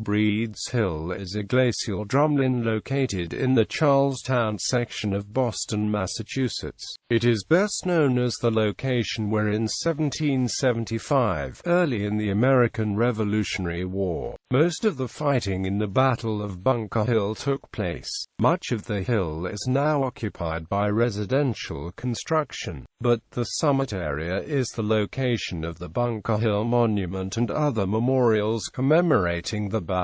Breeds Hill is a glacial drumlin located in the Charlestown section of Boston, Massachusetts. It is best known as the location where in 1775, early in the American Revolutionary War, most of the fighting in the Battle of Bunker Hill took place. Much of the hill is now occupied by residential construction, but the summit area is the location of the Bunker Hill Monument and other memorials commemorating the battle.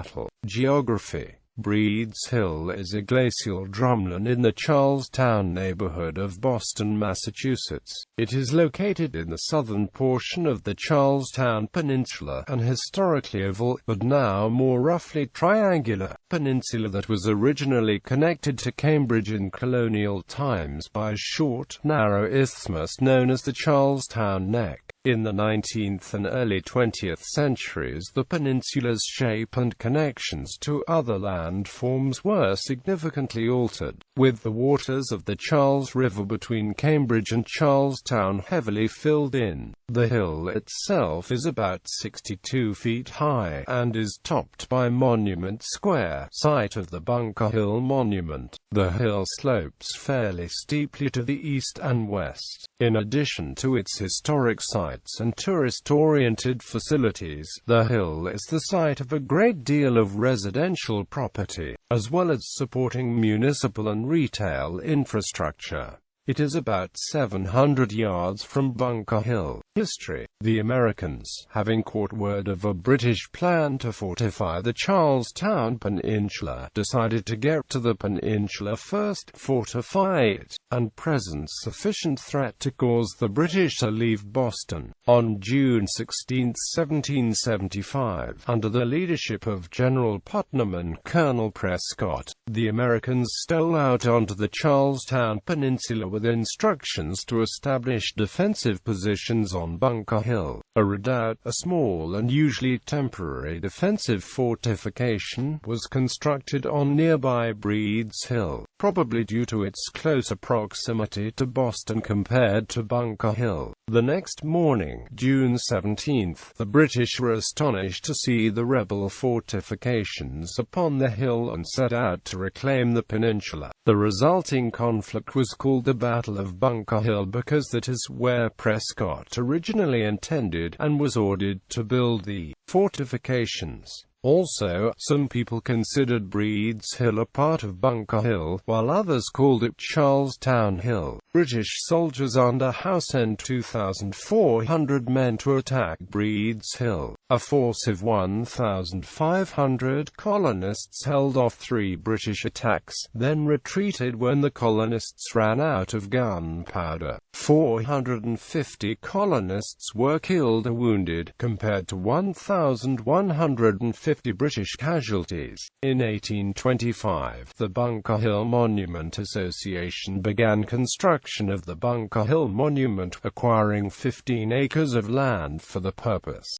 Geography. Breeds Hill is a glacial drumlin in the Charlestown neighborhood of Boston, Massachusetts. It is located in the southern portion of the Charlestown Peninsula, an historically oval, but now more roughly triangular, peninsula that was originally connected to Cambridge in colonial times by a short, narrow isthmus known as the Charlestown Neck. In the 19th and early 20th centuries, the peninsula's shape and connections to other landforms were significantly altered, with the waters of the Charles River between Cambridge and Charlestown heavily filled in. The hill itself is about 62 feet high, and is topped by Monument Square, site of the Bunker Hill Monument. The hill slopes fairly steeply to the east and west. In addition to its historic sites and tourist-oriented facilities, the hill is the site of a great deal of residential property, as well as supporting municipal and retail infrastructure. It is about 700 yards from Bunker Hill. History. The Americans, having caught word of a British plan to fortify the Charlestown Peninsula, decided to get to the peninsula first, fortify it, and present sufficient threat to cause the British to leave Boston. On June 16, 1775, under the leadership of General Putnam and Colonel Prescott, the Americans stole out onto the Charlestown Peninsula with instructions to establish defensive positions on Bunker Hill. A redoubt, a small and usually temporary defensive fortification, was constructed on nearby Breeds Hill, probably due to its closer proximity to Boston compared to Bunker Hill. The next morning, June 17, the British were astonished to see the rebel fortifications upon the hill and set out to reclaim the peninsula. The resulting conflict was called the Battle of Bunker Hill because that is where Prescott originally intended and was ordered to build the fortifications. Also, some people considered Breeds Hill a part of Bunker Hill, while others called it Charlestown Hill. British soldiers under Howe sent 2,400 men to attack Breeds Hill. A force of 1,500 colonists held off 3 British attacks, then retreated when the colonists ran out of gunpowder. 450 colonists were killed or wounded, compared to 1,150 British casualties. In 1825, the Bunker Hill Monument Association began construction of the Bunker Hill Monument, acquiring 15 acres of land for the purpose.